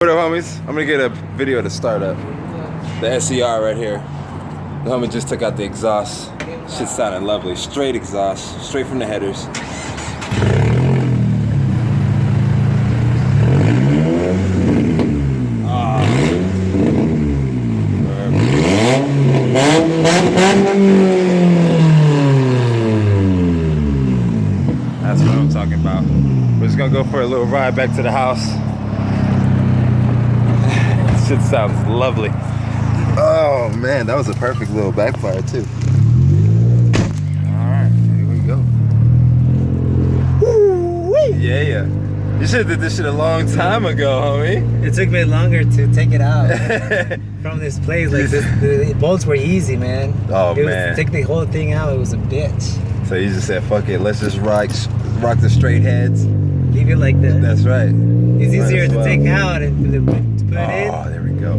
What up, homies? I'm gonna get a video of the startup. The SER right here. The homie just took out the exhaust. Shit sounded lovely. Straight exhaust, straight from the headers. That's what I'm talking about. We're just gonna go for a little ride back to the house. Shit sounds lovely. Oh man, that was a perfect little backfire too. Alright, here we go. Woo-wee. Yeah. You should have did this shit a long time ago, homie. It took me longer to take it out from this place. Like the bolts were easy, man. Oh man. Take the whole thing out, it was a bitch. So you just said, fuck it, let's just rock the straight heads. Leave it like that. That's right. It's easier to take out and to put in. Oh, there we go.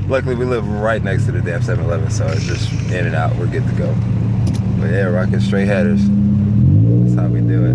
Luckily, we live right next to the damn 7-Eleven, so it's just in and out. We're good to go. But yeah, rocking straight headers. That's how we do it.